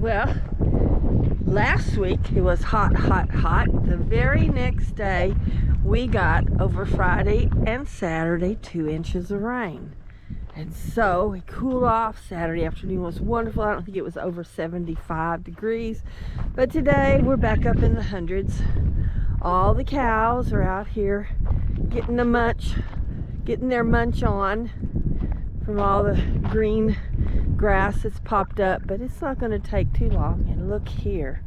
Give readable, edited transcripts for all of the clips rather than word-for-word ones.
Well, last week it was hot, hot, hot. The very next day we got, over Friday and Saturday, 2 inches of rain. And so we cooled off. Saturday afternoon was wonderful. I don't think it was over 75 degrees. But today we're back up in the hundreds. All the cows are out here getting their munch on from all the green grass that's popped up. But it's not going to take too long. And look here.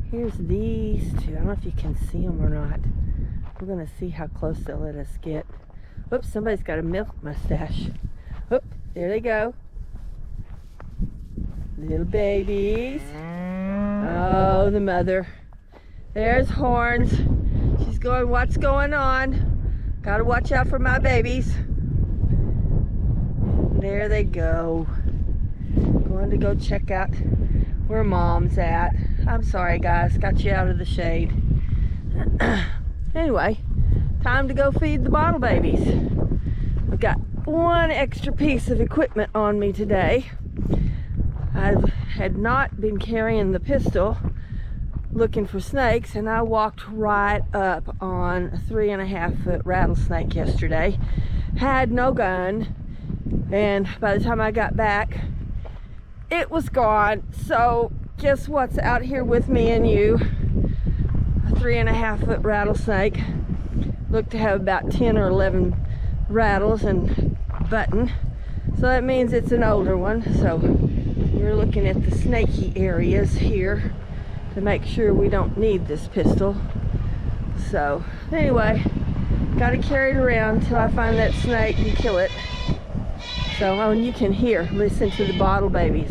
Here's these two. I don't know if you can see them or not. We're going to see how close they'll let us get. Whoops, somebody's got a milk mustache. Oop, there they go. Little babies. Oh, the mother. There's Horns. She's going, what's going on? Gotta watch out for my babies. There they go. Going to go check out where Mom's at. I'm sorry, guys. Got you out of the shade. Anyway, time to go feed the bottle babies. I've got one extra piece of equipment on me today. I had not been carrying the pistol looking for snakes, and I walked right up on a 3.5-foot rattlesnake yesterday. Had no gun, and by the time I got back it was gone. So guess what's out here with me and you? A 3.5-foot rattlesnake. Looked to have about 10 or 11 rattles and button, so that means it's an older one. So we're looking at the snaky areas here to make sure we don't need this pistol. So anyway, gotta carry it around until I find that snake and kill it. So, oh, and you can listen to the bottle babies.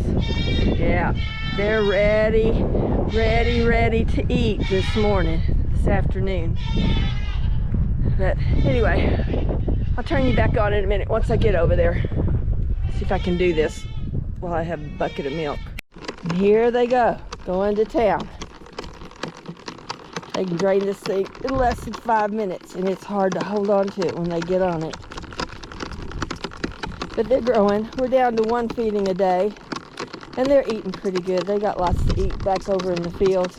Yeah, they're ready to eat this afternoon. But anyway, I'll turn you back on in a minute once I get over there. See if I can do this while I have a bucket of milk. And here they go, going to town. They can drain this thing in less than 5 minutes, and it's hard to hold on to it when they get on it. But they're growing. We're down to 1 feeding a day, and they're eating pretty good. They got lots to eat back over in the field.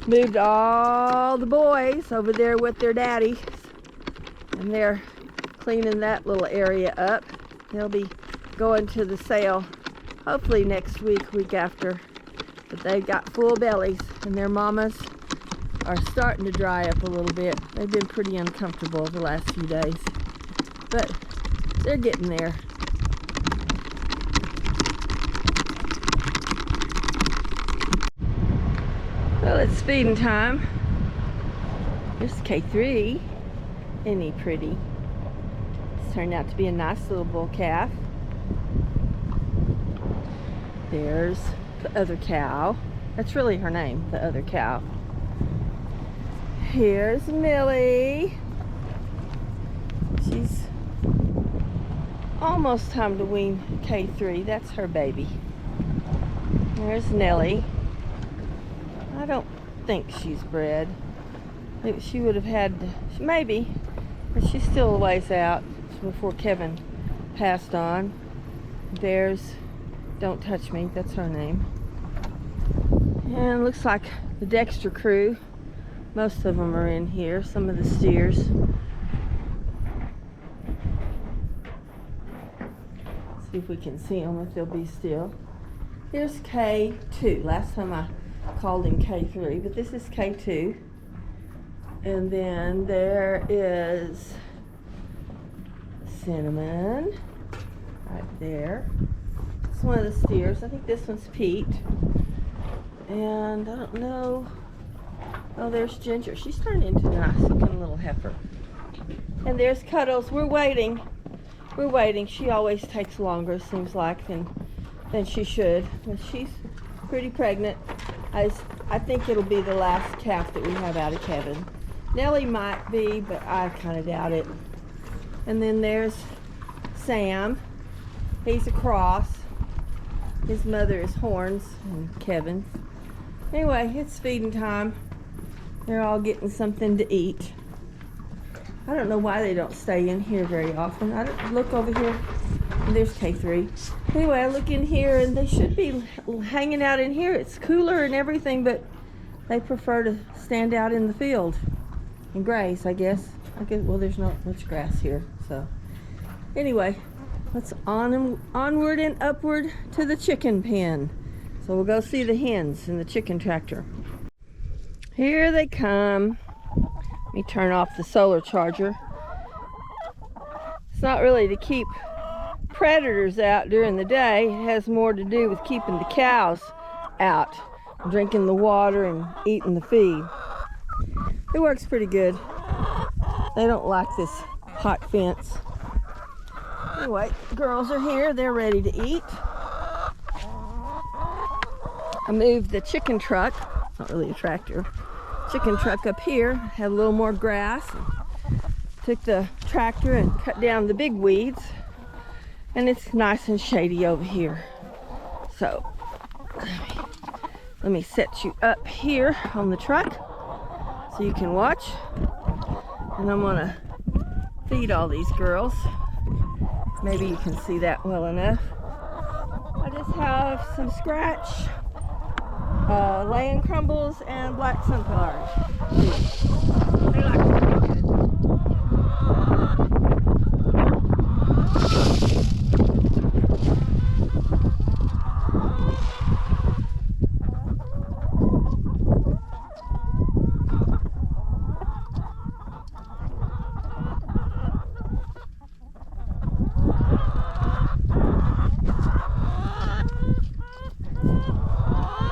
Moved all the boys over there with their daddy, and they're cleaning that little area up. They'll be going to the sale hopefully next week after. But they've got full bellies, and their mamas are starting to dry up a little bit. They've been pretty uncomfortable the last few days, but they're getting there. Well, it's feeding time. Here's K3. Isn't he pretty? It's turned out to be a nice little bull calf. There's the other cow. That's really her name, the other cow. Here's Millie. She's almost time to wean K3. That's her baby. There's Nellie. I don't think she's bred. She would have had, maybe, but she's still a ways out before Kevin passed on. There's Don't Touch Me, that's her name. And it looks like the Dexter crew. Most of them are in here, some of the steers. See if we can see them, if they'll be still. Here's K2. Last time I called him K3, but this is K2. And then there is Cinnamon right there. It's one of the steers. I think this one's Pete. And I don't know. Oh, there's Ginger. She's turned into a nice looking little heifer. And there's Cuddles. We're waiting. She always takes longer, seems like, than she should. But she's pretty pregnant. I think it'll be the last calf that we have out of Kevin. Nellie might be, but I kind of doubt it. And then there's Sam. He's a cross. His mother is Horns and Kevin. Anyway, it's feeding time. They're all getting something to eat. I don't know why they don't stay in here very often. I don't look over here. And there's K3. Anyway, I look in here and they should be hanging out in here. It's cooler and everything, but they prefer to stand out in the field and graze, I guess. Well, there's not much grass here, so anyway, let's onward and upward to the chicken pen. So we'll go see the hens in the chicken tractor. Here they come. Let me turn off the solar charger. It's not really to keep predators out during the day. It has more to do with keeping the cows out, drinking the water and eating the feed. It works pretty good. They don't like this hot fence. Anyway, girls are here. They're ready to eat. I moved the chicken truck, not really a tractor, chicken truck up here, had a little more grass. Took the tractor and cut down the big weeds, and it's nice and shady over here. So let me set you up here on the truck so you can watch. And I'm gonna feed all these girls. Maybe you can see that well enough. I just have some scratch, land crumbles, and black sunflowers. They like it pretty good.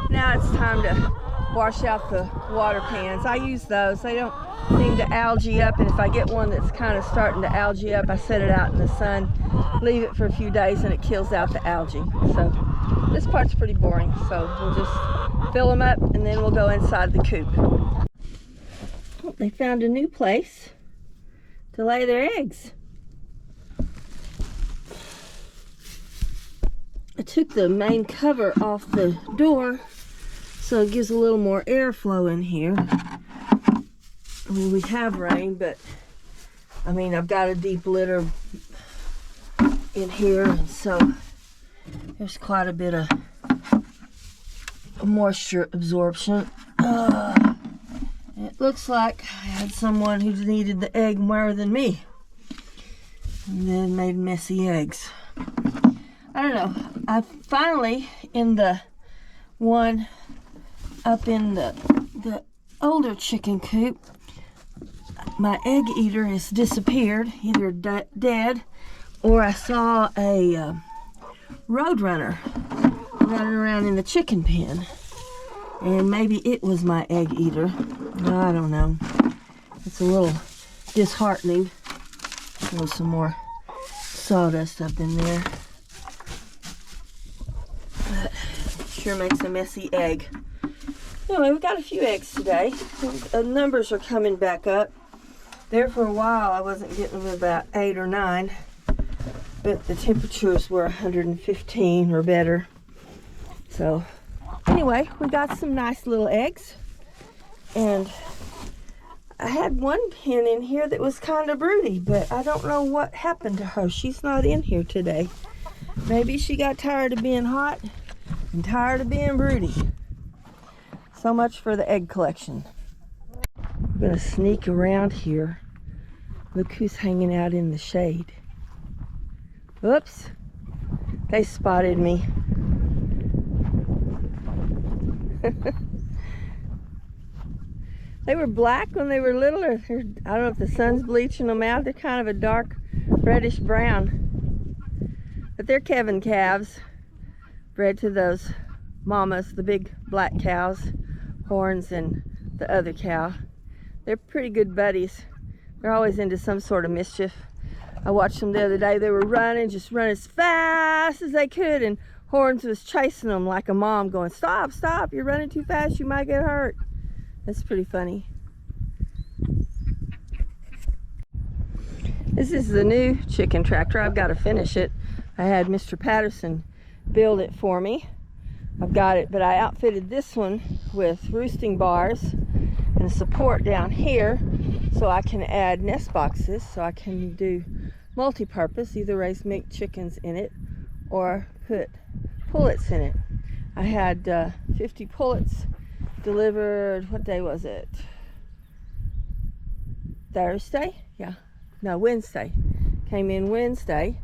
Now it's time to wash out the water pans. I use those. They don't seem to algae up, and if I get one that's kind of starting to algae up, I set it out in the sun, leave it for a few days, and it kills out the algae. So this part's pretty boring, so we'll just fill them up and then we'll go inside the coop. Oh, they found a new place to lay their eggs. I took the main cover off the door so it gives a little more airflow in here. I mean, we have rain, but I mean, I've got a deep litter in here, and so there's quite a bit of moisture absorption. It looks like I had someone who needed the egg more than me, and then made messy eggs. I don't know. I finally, in the one up in the older chicken coop, my egg eater has disappeared, either dead, or I saw a roadrunner running around in the chicken pen, and maybe it was my egg eater. I don't know. It's a little disheartening. There's some more sawdust up in there. But sure makes a messy egg. Anyway, we got a few eggs today. The numbers are coming back up. There for a while I wasn't getting them about 8 or 9, but the temperatures were 115 or better. So anyway, we got some nice little eggs, and I had one hen in here that was kind of broody, but I don't know what happened to her. She's not in here today. Maybe she got tired of being hot and tired of being broody. So much for the egg collection. I'm gonna sneak around here. Look who's hanging out in the shade. Oops, they spotted me. They were black when they were little, or I don't know if the sun's bleaching them out. They're kind of a dark reddish brown. But they're Kevin calves, bred to those mamas, the big black cows, Horns and the other cow. They're pretty good buddies. They're always into some sort of mischief. I watched them the other day. They were running, just running as fast as they could, and Horns was chasing them like a mom, going, "Stop, stop, you're running too fast, you might get hurt." That's pretty funny. This is the new chicken tractor. I've got to finish it. I had Mr. Patterson build it for me. I've got it, but I outfitted this one with roosting bars and support down here so I can add nest boxes, so I can do multi-purpose, either raise mink chickens in it or put pullets in it. I had 50 pullets delivered. What day was it? Thursday? Yeah. No, Wednesday. Came in Wednesday.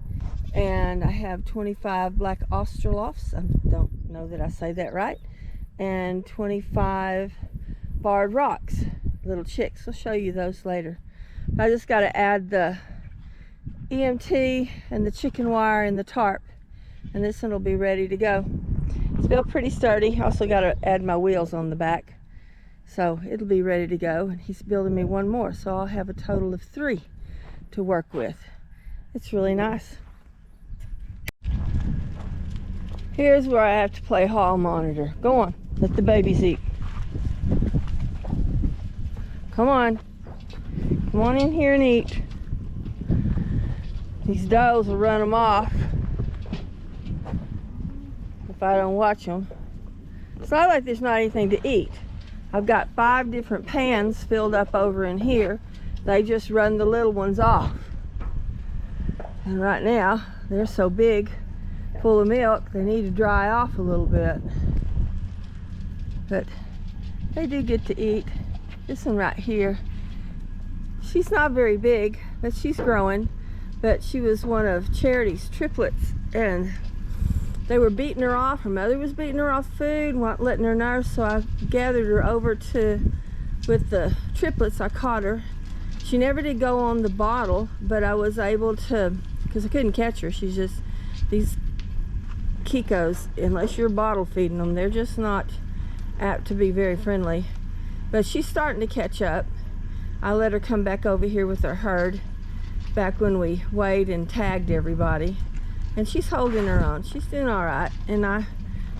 And I have 25 black Australofts. I don't know that I say that right. And 25 barred rocks, little chicks. I'll show you those later. I just got to add the EMT and the chicken wire and the tarp, and this one will be ready to go. It's built pretty sturdy. Also got to add my wheels on the back, so it'll be ready to go. And he's building me one more, so I'll have a total of 3 to work with. It's really nice. Here's where I have to play hall monitor. Go on, let the babies eat. Come on. Come on in here and eat. These does will run them off if I don't watch them. It's not like there's not anything to eat. I've got 5 different pans filled up over in here. They just run the little ones off. And right now, they're so big, full of milk, they need to dry off a little bit. But they do get to eat. This one right here, she's not very big, but she's growing. But she was one of Charity's triplets, and they were beating her off. Her mother was beating her off food, not letting her nurse, so I gathered her over with the triplets. I caught her. She never did go on the bottle, but I was able to, because I couldn't catch her. She's just, these Kikos, unless you're bottle feeding them, they're just not apt to be very friendly. But she's starting to catch up. I let her come back over here with her herd back when we weighed and tagged everybody, and she's holding her own. She's doing all right, and I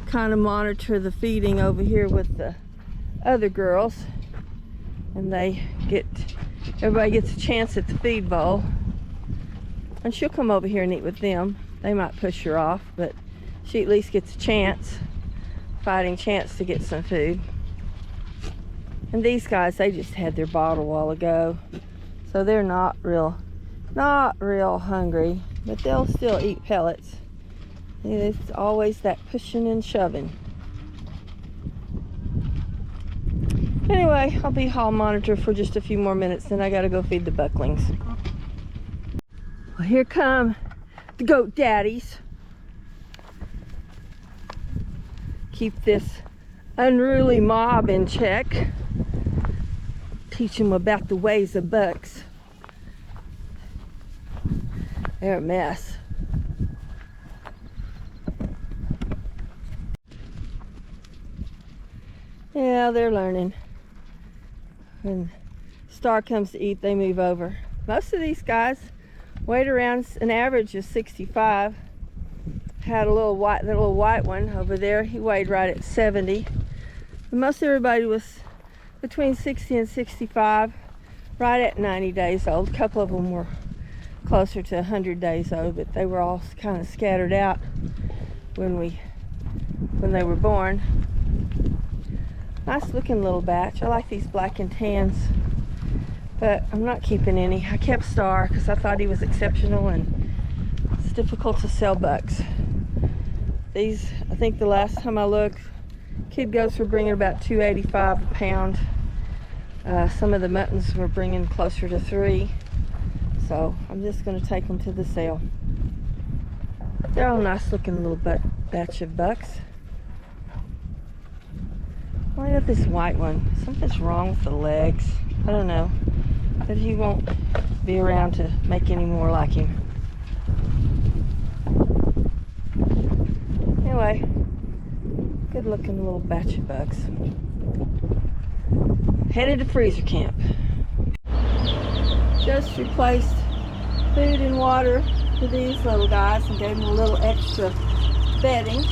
kind of monitor the feeding over here with the other girls, and everybody gets a chance at the feed bowl, and she'll come over here and eat with them. They might push her off, but she at least gets a fighting chance to get some food. And these guys, they just had their bottle a while ago, so they're not real hungry, but they'll still eat pellets. It's always that pushing and shoving. Anyway, I'll be hall monitor for just a few more minutes, then I gotta go feed the bucklings. Well, here come the goat daddies. Keep this unruly mob in check. Teach them about the ways of bucks. They're a mess. Yeah, they're learning. When Star comes to eat, they move over. Most of these guys weighed around an average of 65. Had the little white one over there. He weighed right at 70. But most everybody was between 60 and 65, right at 90 days old. A couple of them were closer to 100 days old, but they were all kind of scattered out when they were born. Nice looking little batch. I like these black and tans, but I'm not keeping any. I kept Star because I thought he was exceptional, and it's difficult to sell bucks. These, I think the last time I looked, kid goats were bringing about $2.85 a pound. Some of the muttons were bringing closer to $3. So I'm just going to take them to the sale. They're all nice looking little batch of bucks. I got this white one. Something's wrong with the legs. I don't know. But he won't be around to make any more like him. Anyway, good looking little batch of bucks. Headed to freezer camp. Just replaced food and water for these little guys and gave them a little extra bedding.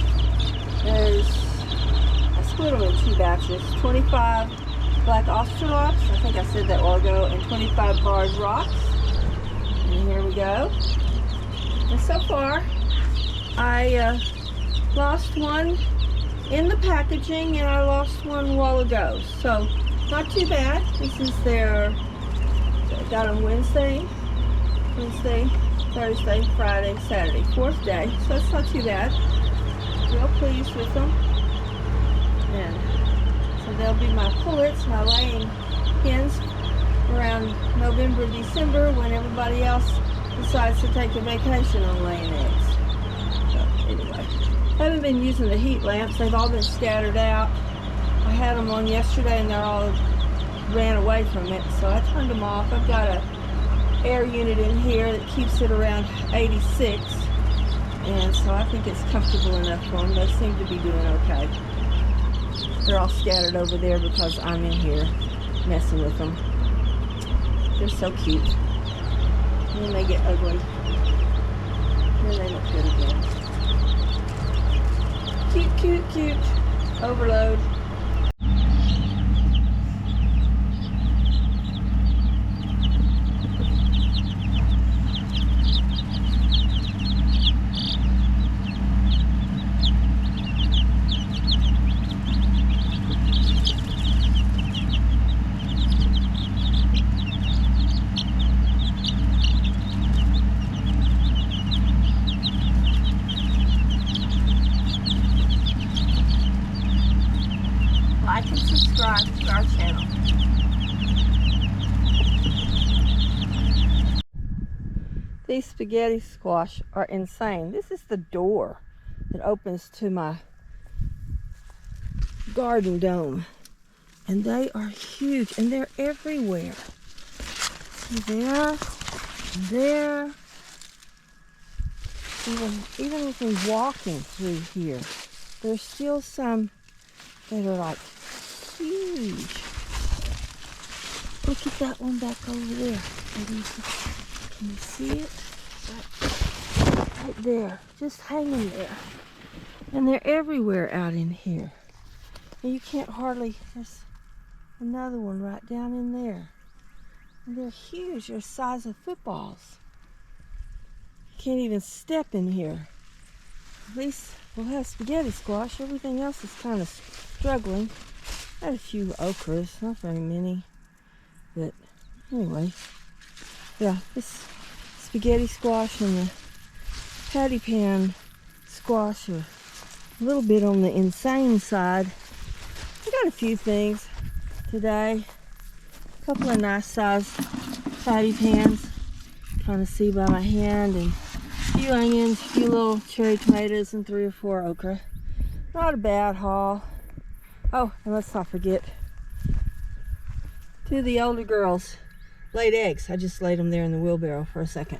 I split them in 2 batches. 25 black Australofts, I think I said that a while ago, and 25 barred rocks. And here we go. And so far, I lost one in the packaging, and I lost one a while ago. So, not too bad. This is their, got on Wednesday, Thursday, Friday, Saturday. 4th day, so it's not too bad. Real pleased with them. And so they'll be my pullets, my laying hens around November, December, when everybody else decides to take a vacation on laying eggs. So anyway, I haven't been using the heat lamps. They've all been scattered out. I had them on yesterday and they're all ran away from it, so I turned them off. I've got a air unit in here that keeps it around 86, and so I think it's comfortable enough for them. They seem to be doing okay. They're all scattered over there because I'm in here messing with them. They're so cute. And then they get ugly. And then they look good again. Cute, cute, cute. Overload. Like and subscribe to our channel. These spaghetti squash are insane. This is the door that opens to my garden dome. And they are huge and they're everywhere. There, there. Even with me walking through here, there's still some that are like huge. Look at that one back over there. Can you see it? Right there, just hanging there. And they're everywhere out in here. And you can't hardly, there's another one right down in there. And they're huge, they're the size of footballs. You can't even step in here. At least we'll have spaghetti squash. Everything else is kind of struggling. I had a few okras, not very many. But anyway, yeah, this spaghetti squash and the patty pan squash are a little bit on the insane side. I got a few things today. A couple of nice sized patty pans. Kind of see by my hand, and a few onions, a few little cherry tomatoes, and 3 or 4 okra. Not a bad haul. Oh, and let's not forget, 2 of the older girls laid eggs. I just laid them there in the wheelbarrow for a second.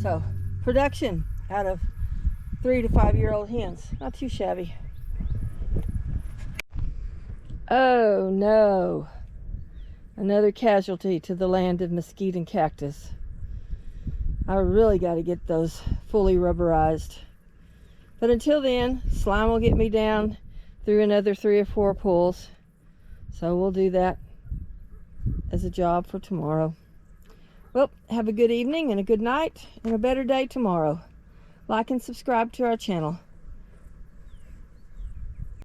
So, production out of 3 to 5 year old hens. Not too shabby. Oh no. Another casualty to the land of mesquite and cactus. I really got to get those fully rubberized. But until then, slime will get me down through another 3 or 4 pulls. So we'll do that as a job for tomorrow. Well, have a good evening and a good night and a better day tomorrow. Like and subscribe to our channel.